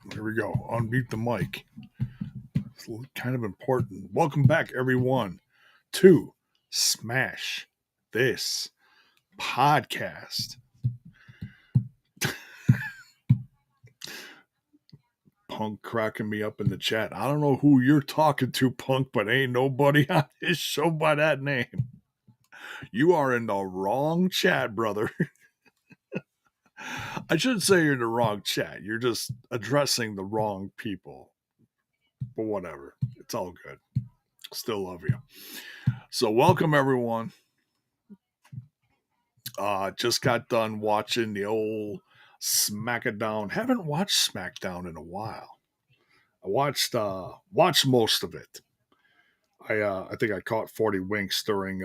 Here we go. Unmute the mic. It's kind of important. Welcome back, everyone, to Smash This Podcast. Punk cracking me up in the chat. I don't know who you're talking to, Punk, but ain't nobody on this show by that name. You are in the wrong chat, brother. I shouldn't say you're in the wrong chat. You're just addressing the wrong people. But whatever. It's all good. Still love you. So, welcome, everyone. Just got done watching the old SmackDown. Haven't watched SmackDown in a while. I watched most of it. I think I caught 40 winks during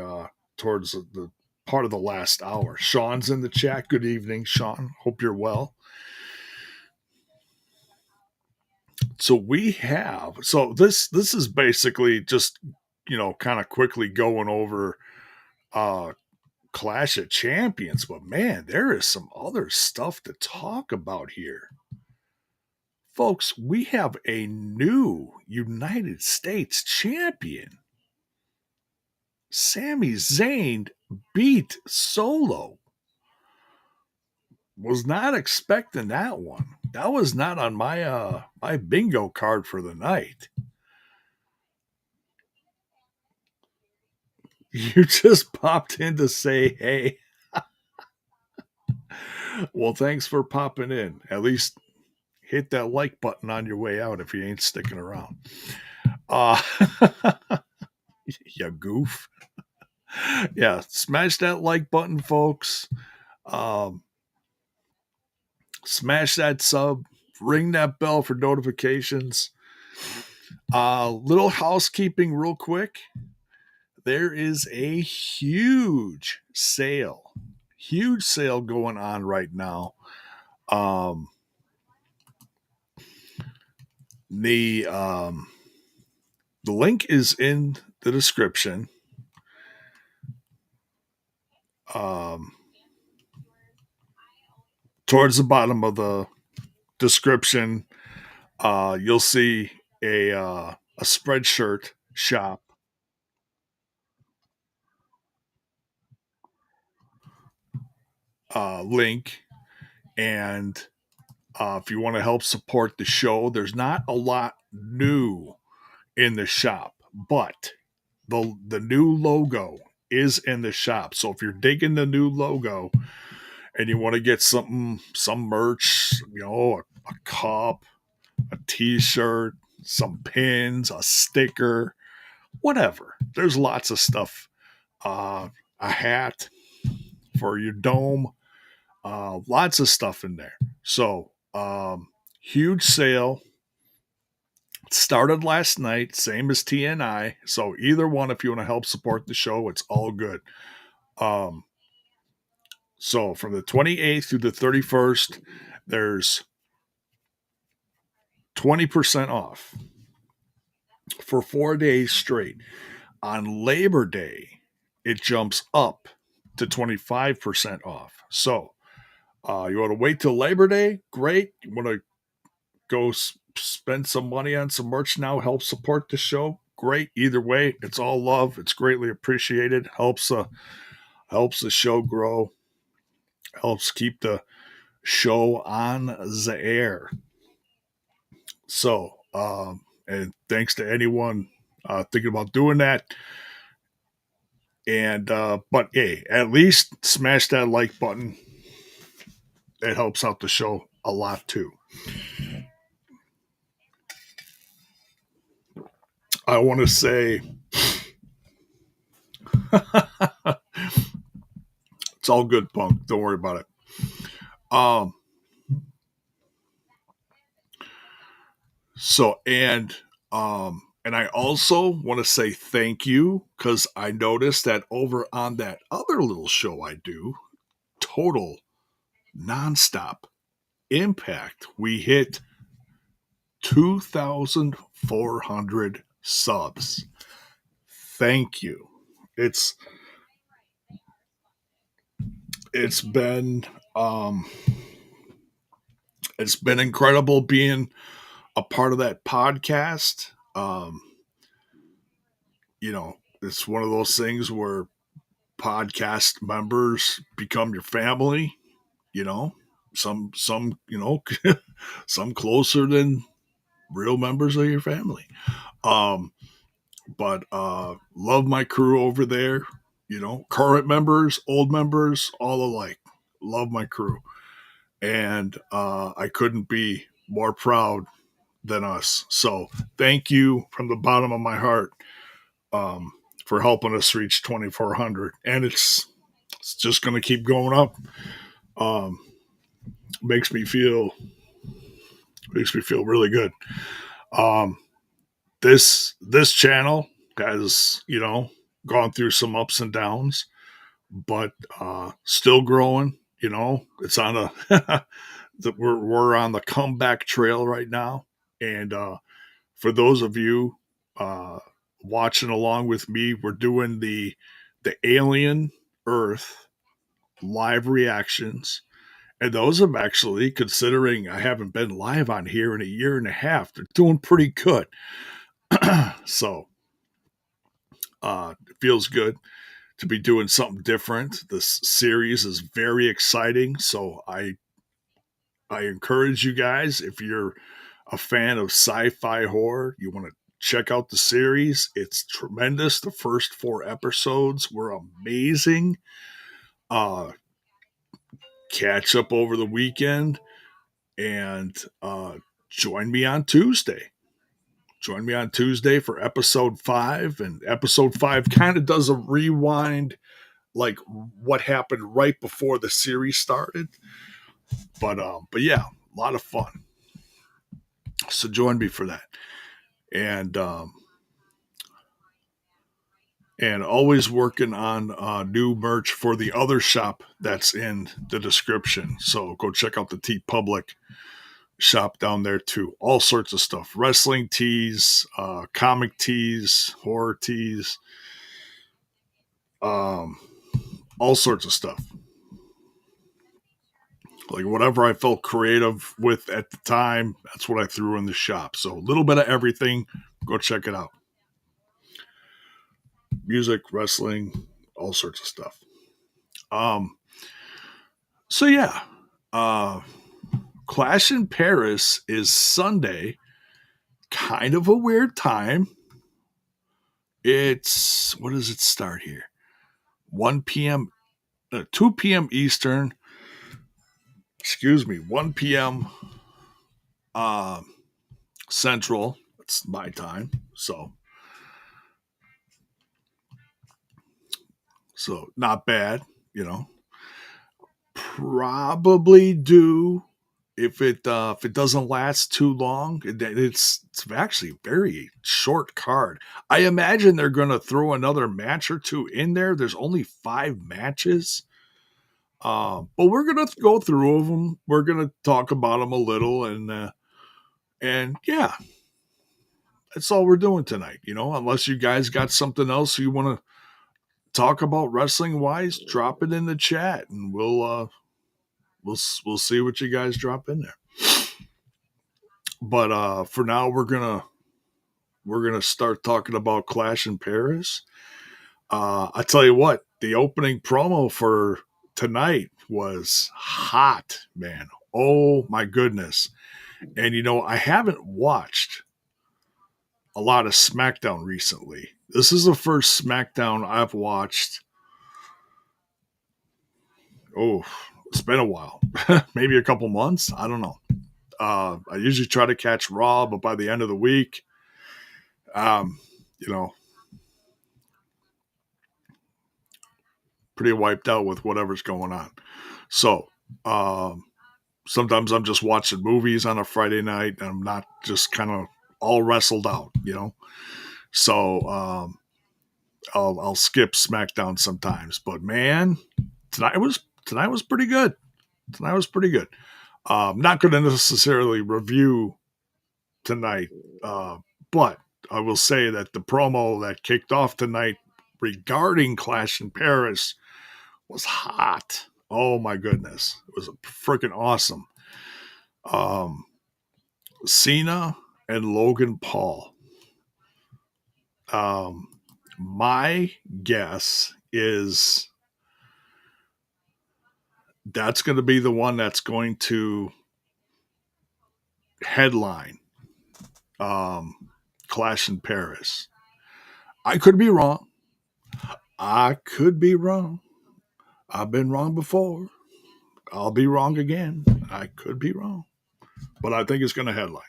towards the part of the last hour. Sean's in the chat. Good evening, Sean. Hope you're well. So this is basically just kind of quickly going over uh Clash of Champions, but man, there is some other stuff to talk about here. Folks, we have a new United States champion. Sami Zayn beat Solo. Was not expecting that one. That was not on my bingo card for the night. You just popped in to say hey. Well, thanks for popping in. At least hit that like button on your way out if you ain't sticking around. Uh you goof. Yeah, smash that like button, folks. Um, smash that sub, ring that bell for notifications. Little housekeeping, real quick. There is a huge sale going on right now. The the link is in the description. Towards the bottom of the description, you'll see a Spreadshirt shop. Link, and if you want to help support the show, there's not a lot new in the shop, but the new logo is in the shop. So if you're digging the new logo and you want to get some merch, a cup, a t-shirt, some pins, a sticker, whatever. There's lots of stuff. A hat for your dome. Lots of stuff in there. So, huge sale. It started last night, same as TNI. So, either one, if you want to help support the show, it's all good. Um, so, from the 28th through the 31st, there's 20% off for 4 days straight. On Labor Day, it jumps up to 25% off. So, you want to wait till Labor Day? Great. You want to go spend some money on some merch now, help support the show? Great. Either way, it's all love. It's greatly appreciated. Helps the show grow. Helps keep the show on the air. So, and thanks to anyone thinking about doing that. And but hey, at least smash that like button. It helps out the show a lot too. I want to say it's all good, Punk. Don't worry about it. Um. So and I also want to say thank you because I noticed that over on that other little show I do, Total Nonstop Impact, we hit 2,400 subs. Thank you. It's it's been It's been incredible being a part of that podcast. It's one of those things where podcast members become your family, you know, some, some closer than real members of your family. Um, but love my crew over there, current members, old members, all alike. Love my crew. And I couldn't be more proud than us. So thank you from the bottom of my heart um, for helping us reach 2,400. And it's just going to keep going up. Um, makes me feel really good. Um, this channel has gone through some ups and downs, but still growing. It's on a we're on the comeback trail right now, and for those of you uh, watching along with me, we're doing the Alien Earth live reactions. And those have actually, considering I haven't been live on here in a year and a half, they're doing pretty good. So it feels good to be doing something different. This series is very exciting. So I encourage you guys, if you're a fan of sci-fi horror, you want to check out the series. It's tremendous. The first 4 episodes were amazing. Catch up over the weekend and join me on Tuesday. Join me on Tuesday for episode 5. And episode 5 kind of does a rewind, like what happened right before the series started. But yeah, a lot of fun. So join me for that. And always working on new merch for the other shop that's in the description. So go check out the TeePublic shop down there too. All sorts of stuff: wrestling tees, comic tees, horror tees, all sorts of stuff. Like whatever I felt creative with at the time, that's what I threw in the shop. So a little bit of everything. Go check it out. Music, wrestling, all sorts of stuff. So yeah, Clash in Paris is Sunday. Kind of a weird time. It's, what does it start here? 1 p.m. 2 p.m. Eastern. 1 p.m. Central. That's my time. So not bad, Probably do if it doesn't last too long. It's actually very short card. I imagine they're going to throw another match or two in there. There's only 5 matches. But we're gonna go through them. We're gonna talk about them a little, and yeah, that's all we're doing tonight. Unless you guys got something else you want to talk about wrestling wise, drop it in the chat, and we'll see what you guys drop in there. But for now, we're gonna start talking about Clash in Paris. I tell you what, the opening promo for tonight was hot, man. Oh my goodness. And I haven't watched a lot of SmackDown recently. This is the first SmackDown I've watched. Oh, it's been a while. Maybe a couple months. I don't know. I usually try to catch Raw, but by the end of the week, you know, pretty wiped out with whatever's going on. So, sometimes I'm just watching movies on a Friday night and I'm not just kind of all wrestled out, So, I'll skip SmackDown sometimes, but man, tonight was pretty good. Tonight was pretty good. Not going to necessarily review tonight, but I will say that the promo that kicked off tonight regarding Clash in Paris was hot. Oh my goodness, it was freaking awesome. Um, Cena and Logan Paul. Um, my guess is that's going to be the one that's going to headline Clash in Paris. I could be wrong. I could be wrong. I've been wrong before. I'll be wrong again. I could be wrong. But I think it's going to headline.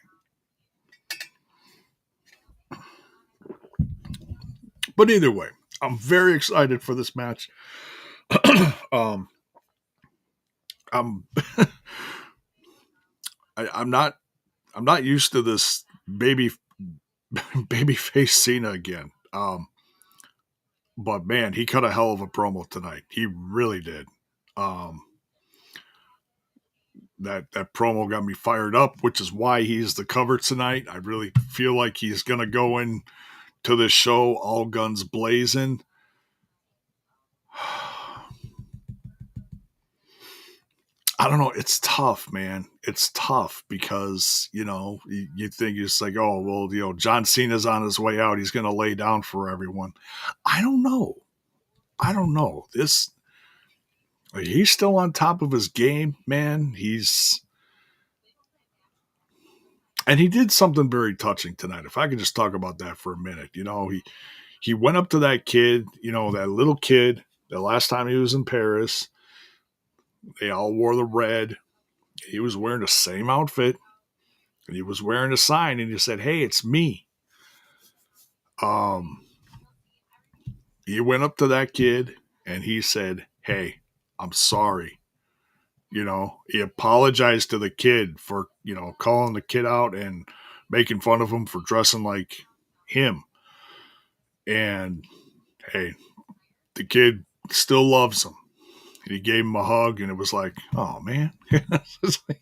But either way, I'm very excited for this match. um, I'm I'm not used to this baby face Cena again. But man, he cut a hell of a promo tonight. He really did. Um, that promo got me fired up, which is why he's the cover tonight. I really feel like he's gonna go in to this show all guns blazing. I don't know. It's tough, man. It's tough because, you think it's like, oh, well, John Cena's on his way out. He's going to lay down for everyone. I don't know. He's still on top of his game, man. And he did something very touching tonight. If I could just talk about that for a minute, he went up to that kid, that little kid, the last time he was in Paris. They all wore the red. He was wearing the same outfit. And he was wearing a sign, and he said, "Hey, it's me." Um, he went up to that kid and he said, "Hey, I'm sorry." He apologized to the kid for, calling the kid out and making fun of him for dressing like him. And hey, the kid still loves him. And he gave him a hug, and it was like, oh man, it's like,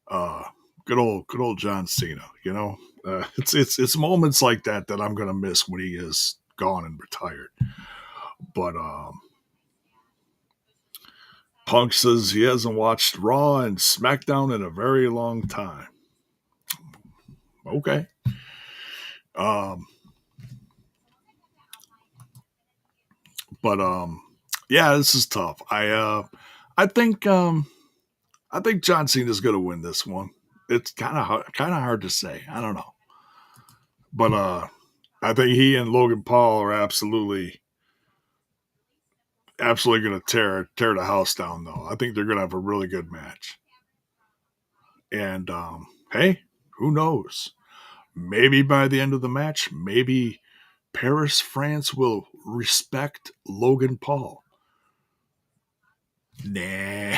uh, good old John Cena. It's moments like that that I'm gonna miss when he is gone and retired. But Punk says he hasn't watched Raw and SmackDown in a very long time. Okay. Um, but yeah, this is tough. I think I think John Cena's gonna win this one. It's kind of hard to say. I don't know, but I think he and Logan Paul are absolutely gonna tear the house down. Though I think they're gonna have a really good match. And hey, who knows? Maybe by the end of the match, maybe Paris, France will respect Logan Paul. Nah.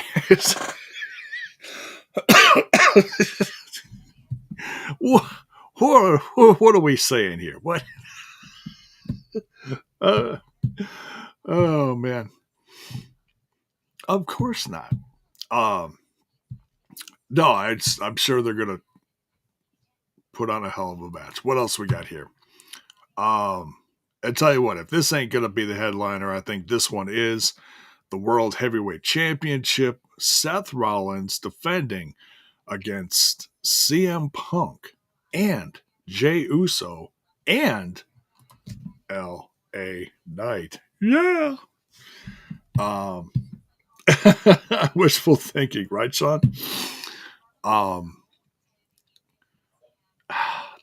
what are we saying here? What? Uh, oh man. Of course not. Um, no, I'm sure they're gonna put on a hell of a match. What else we got here? I tell you what, if this ain't gonna be the headliner, I think this one is the World Heavyweight Championship. Seth Rollins defending against CM Punk and Jey Uso and L.A. Knight. Yeah. Um, wishful thinking, right, Sean? Um,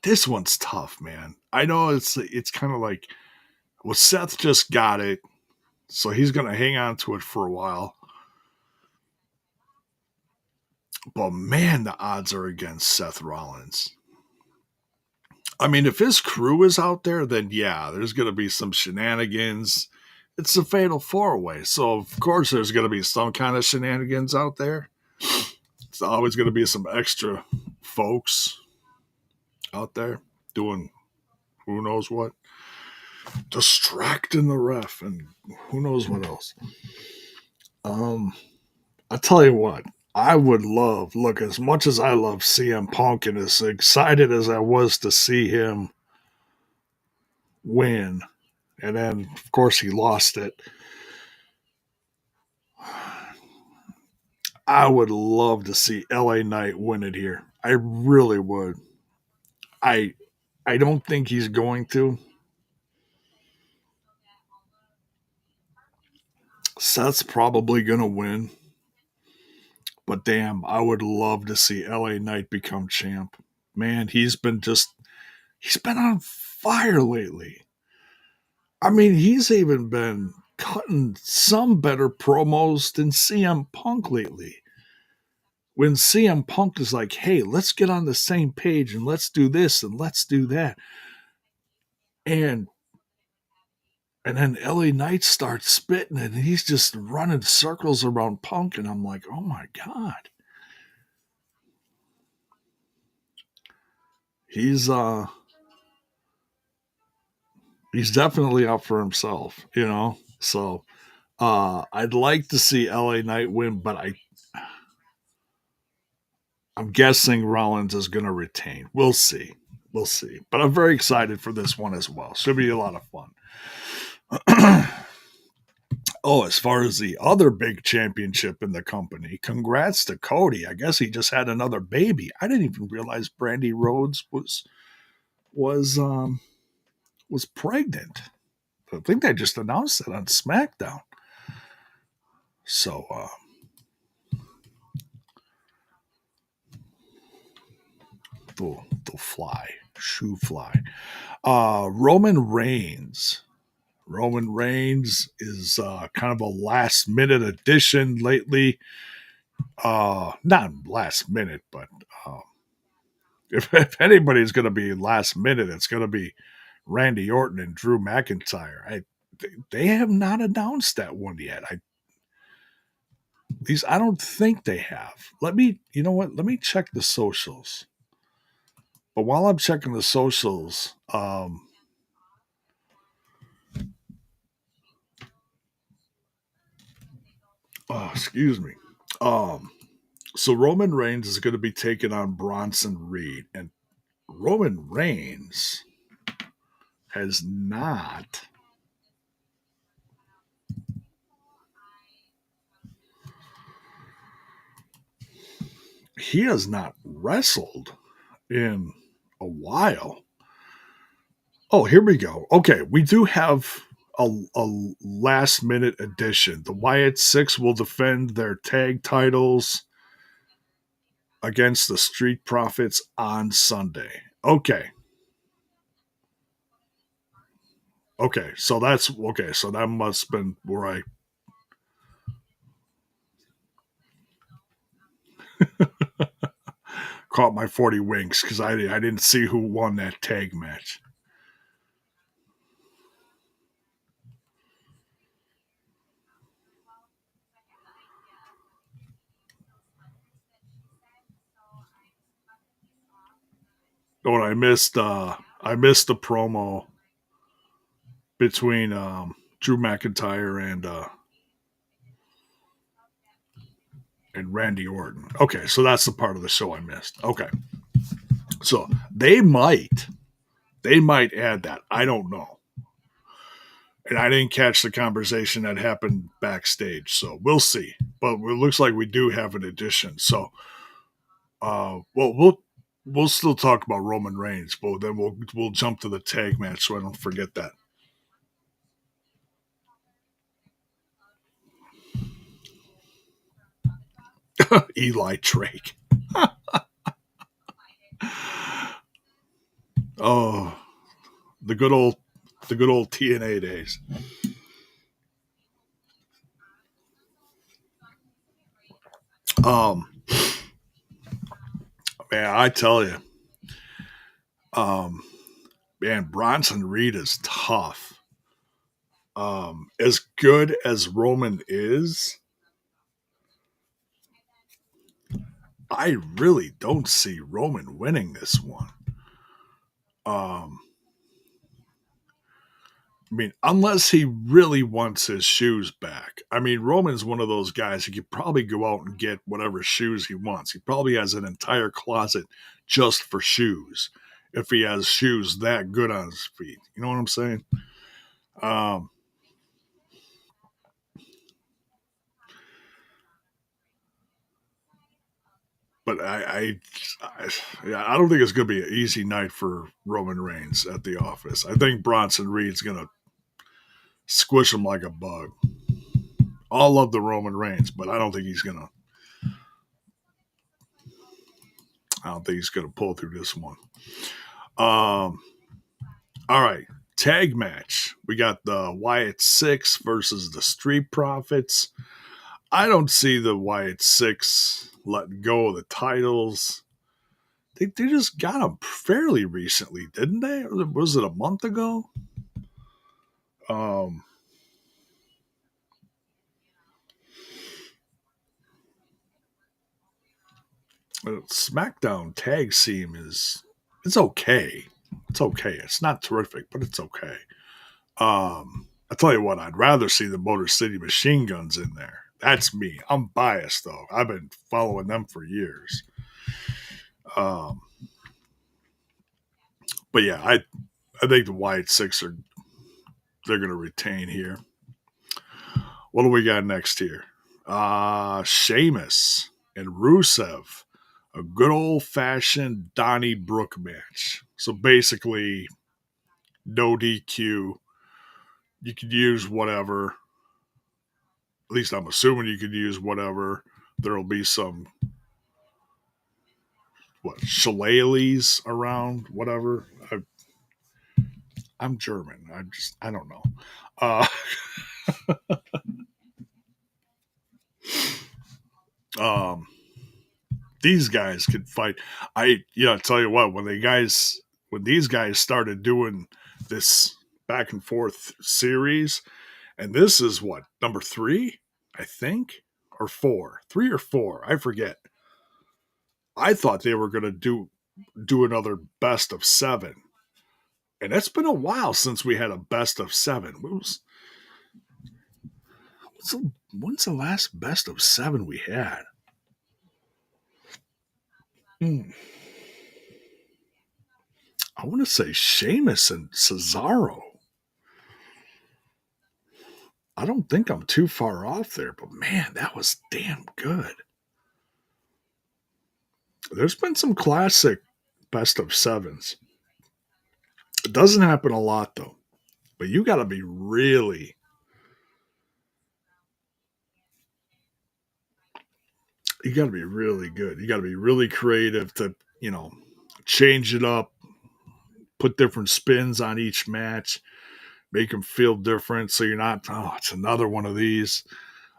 this one's tough, man. I know it's kind of like, well, Seth just got it, so he's gonna hang on to it for a while. But man, the odds are against Seth Rollins. I mean, if his crew is out there, then yeah, there's gonna be some shenanigans. It's a fatal four way, so of course there's gonna be some kind of shenanigans out there. It's always gonna be some extra folks out there doing who knows what, distracting the ref, and who knows what else. Um, I tell you what, I would look, as much as I love CM Punk and as excited as I was to see him win, and then of course he lost it. I would love to see LA Knight win it here. I really would. I I don't think he's going to. Seth's probably going to win, but damn, I would love to see LA Knight become champ. Man, he's been on fire lately. I mean, he's even been cutting some better promos than CM Punk lately. When CM Punk is like, "Hey, let's get on the same page and let's do this and let's do that." And then LA Knight starts spitting and he's just running circles around Punk and I'm like, "Oh my god." He's uh he's definitely up for himself, you know. So I'd like to see LA Knight win, but I'm guessing Rollins is going to retain. We'll see. We'll see. But I'm very excited for this one as well. Should be a lot of fun. Oh, as far as the other big championship in the company, congrats to Cody. I guess he just had another baby. I didn't even realize Brandy Rhodes was um was pregnant. I think they just announced it on SmackDown. So they'll fly, shoe fly. Roman Reigns. Roman Reigns is kind of a last minute addition lately. Not last minute, but if anybody's going to be last minute, it's going to be Randy Orton and Drew McIntyre. They have not announced that one yet. I don't think they have. You know what? Let me check the socials. But while I'm checking the socials, oh, excuse me. Um, so Roman Reigns is going to be taking on Bronson Reed, and Roman Reigns has not. He has not wrestled in a while. Oh, here we go. Okay, we do have a last minute addition. The Wyatt Six will defend their tag titles against the Street Profits on Sunday. Okay. Okay. So that's okay. So that must have been where I caught my 40 winks because I didn't see who won that tag match. Oh, and I missed the promo between Drew McIntyre and Randy Orton. Okay, so that's the part of the show I missed. Okay, so they might add that. I don't know, and I didn't catch the conversation that happened backstage, so we'll see. But it looks like we do have an addition. So, we'll still talk about Roman Reigns, but then we'll jump to the tag match so I don't forget that. Eli Drake. Oh, the good old the good old TNA days. Um, man, I tell you, um, man, Bronson Reed is tough. As good as Roman is, I really don't see Roman winning this one. Um, I mean, unless he really wants his shoes back. I mean, Roman's one of those guys who could probably go out and get whatever shoes he wants. He probably has an entire closet just for shoes if he has shoes that good on his feet. You know what I'm saying? Um, But I don't think it's going to be an easy night for Roman Reigns at the office. I think Bronson Reed's going to squish him like a bug. I love the Roman Reigns, but I don't think he's going to. I don't think he's going to pull through this one. All right, tag match. We got the Wyatt Six versus the Street Profits. I don't see the Wyatt Six letting go of the titles. They just got them fairly recently, didn't they? Or was it a month ago? SmackDown tag scene it's okay. It's okay. It's not terrific, but it's okay. I tell you what, I'd rather see the Motor City Machine Guns in there. That's me. I'm biased though. I've been following them for years. But yeah, I think the Wyatt Six they're gonna retain here. What do we got next here? Sheamus and Rusev. A good old fashioned Donnybrook match. So basically, no DQ. You could use whatever. At least I'm assuming you could use whatever. There'll be some shillelaghs around, whatever. I'm German. I don't know. Uh, um, these guys could fight. I tell you what, when these guys started doing this back and forth series, and this is what, number 3, I think, or 4, 3 or 4, I forget. I thought they were going to do another best of 7, and it's been a while since we had a best of 7. When's the last best of 7 we had? I want to say Sheamus and Cesaro. I don't think I'm too far off there, but man, that was damn good. There's been some classic best of 7s. It doesn't happen a lot though, but you got to be really, you got to be really good. You got to be really creative to, change it up, put different spins on each match, make them feel different. So you're not, it's another one of these.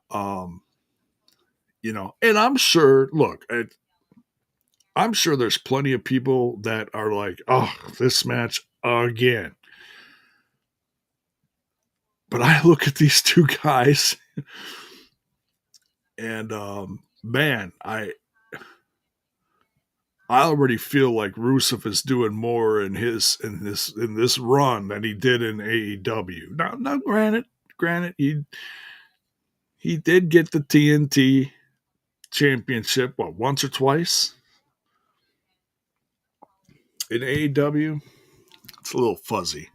Um, and I'm sure, look, I'm sure there's plenty of people that are like, oh, this match again. But I look at these two guys and man, I already feel like Rusev is doing more in this run than he did in AEW. Now granted, he did get the TNT championship, once or twice in AEW. It's a little fuzzy.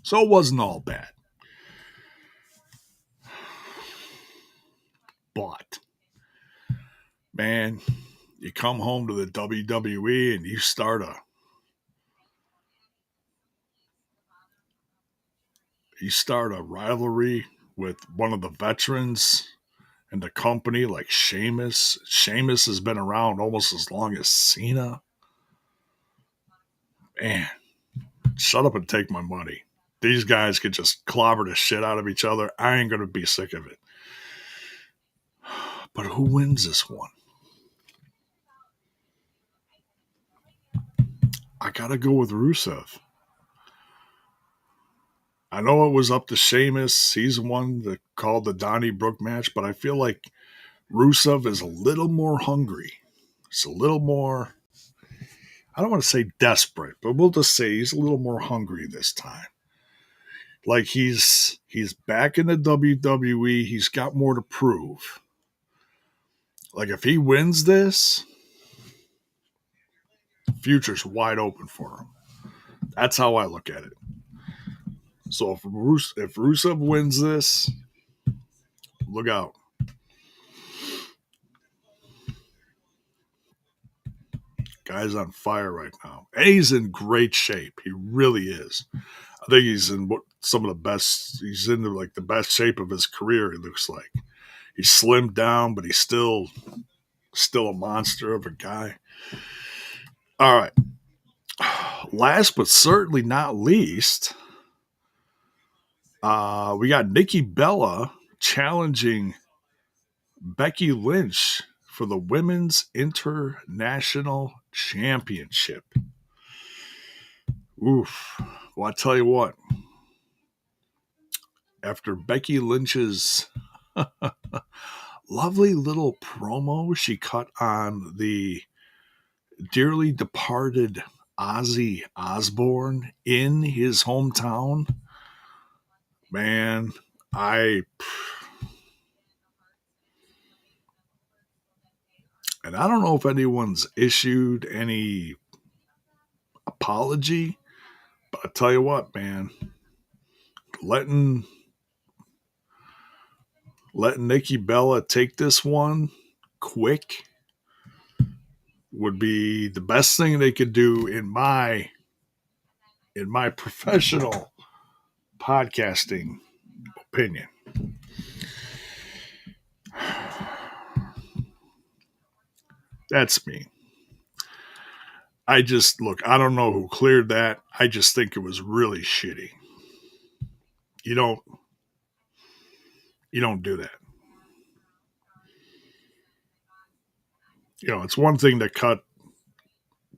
So it wasn't all bad. But man, you come home to the WWE and you start a rivalry with one of the veterans in the company like Sheamus. Sheamus has been around almost as long as Cena. Man, shut up and take my money. These guys could just clobber the shit out of each other. I ain't going to be sick of it. But who wins this one? I got to go with Rusev. I know it was up to Sheamus. He's the one that called the Donnybrook match, but I feel like Rusev is a little more hungry. It's a little more, I don't want to say desperate, but we'll just say he's a little more hungry this time. Like he's back in the WWE. He's got more to prove. Like if he wins this, future's wide open for him. That's how I look at it. So if Rusev wins this, look out. Guy's on fire right now. And he's in great shape. He really is. I think he's in some of the best. He's in like the best shape of his career. It looks like he's slimmed down, but he's still a monster of a guy. All right. Last but certainly not least, we got Nikki Bella challenging Becky Lynch for the Women's International Championship. Oof. Well, I tell you what. After Becky Lynch's lovely little promo she cut on the dearly departed Ozzy Osbourne in his hometown, man, and I don't know if anyone's issued any apology, but I tell you what, man, letting Nikki Bella take this one quick would be the best thing they could do in my professional podcasting opinion. That's me. I don't know who cleared that. I just think it was really shitty. You don't do that. It's one thing to cut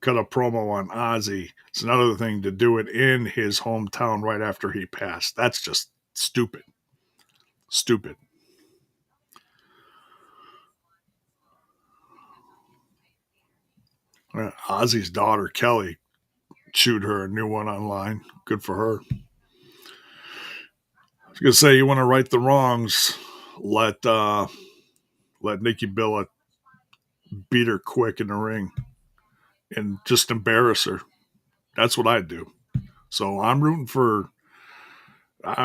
a promo on Ozzy. It's another thing to do it in his hometown right after he passed. That's just stupid. Stupid. Ozzy's daughter, Kelly, chewed her a new one online. Good for her. I was going to say, you want to right the wrongs, let Nikki Bella beat her quick in the ring and just embarrass her. That's what I'd do. So I'm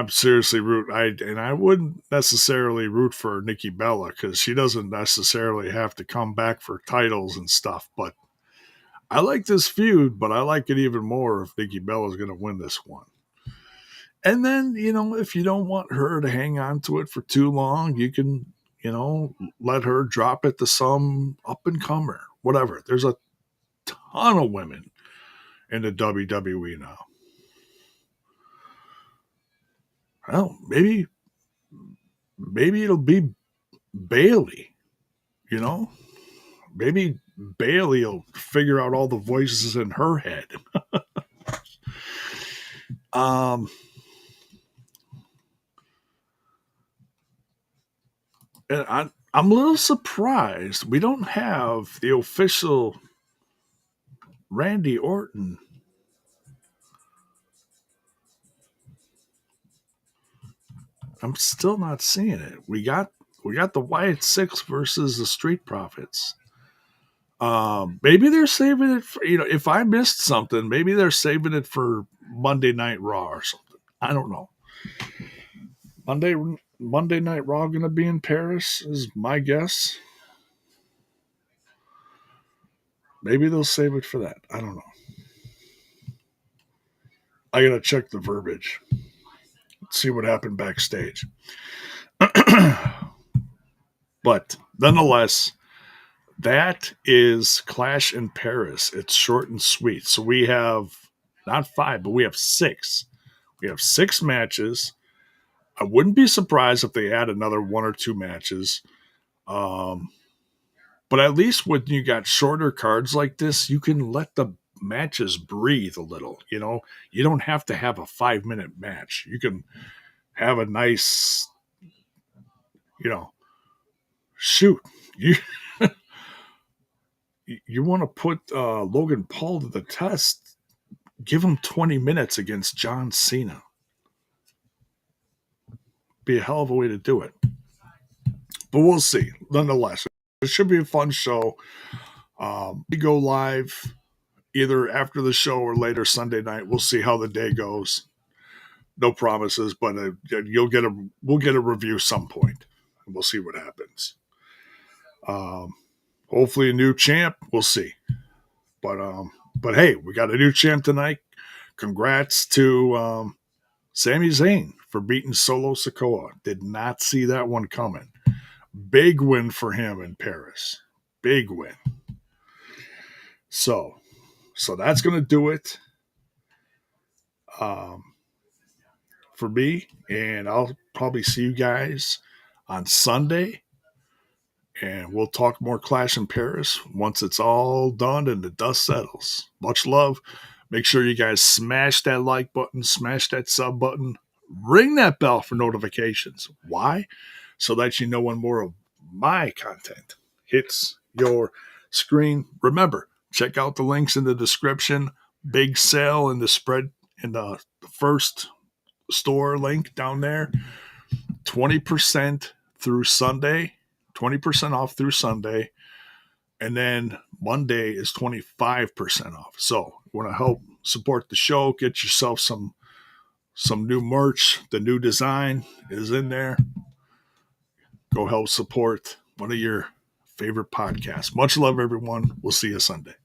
seriously rooting. I wouldn't necessarily root for Nikki Bella because she doesn't necessarily have to come back for titles and stuff. But I like this feud, but I like it even more if Nikki Bella's going to win this one. And then, if you don't want her to hang on to it for too long, you can, let her drop it to some up-and-comer, whatever. There's a ton of women in the WWE now. Well, maybe it'll be Bayley, Maybe Bayley will figure out all the voices in her head. And I'm a little surprised we don't have the official Randy Orton. I'm still not seeing it. We got the Wyatt Six versus the Street Profits. Maybe they're saving it for, if I missed something, maybe they're saving it for Monday Night Raw or something. I don't know. Monday Night Raw going to be in Paris is my guess. Maybe they'll save it for that. I don't know. I got to check the verbiage. See what happened backstage. But nonetheless, that is Clash in Paris. It's short and sweet. So we have not 5, but we have 6. We have 6 matches. I wouldn't be surprised if they add another 1 or 2 matches. But at least when you got shorter cards like this, you can let the matches breathe a little. You don't have to have a 5-minute match. You can have a nice, shoot. You want to put Logan Paul to the test, give him 20 minutes against John Cena. Be a hell of a way to do it. But we'll see. Nonetheless, it should be a fun show. We go live either after the show or later Sunday night. We'll see how the day goes. No promises, but we'll get a review some point. And we'll see what happens. Hopefully a new champ. We'll see. But hey, we got a new champ tonight. Congrats to Sami Zayn for beating Solo Sikoa. Did not see that one coming. Big win for him in Paris. Big win. So that's going to do it for me. And I'll probably see you guys on Sunday. And we'll talk more Clash in Paris once it's all done and the dust settles. Much love. Make sure you guys smash that like button, smash that sub button, ring that bell for notifications. Why? So that you know when more of my content hits your screen. Remember, check out the links in the description. Big sale in the spread in the first store link down there. 20% through Sunday. 20% off through Sunday. And then Monday is 25% off. So you want to help support the show, get yourself some new merch. The new design is in there. Go help support one of your favorite podcasts. Much love, everyone. We'll see you Sunday.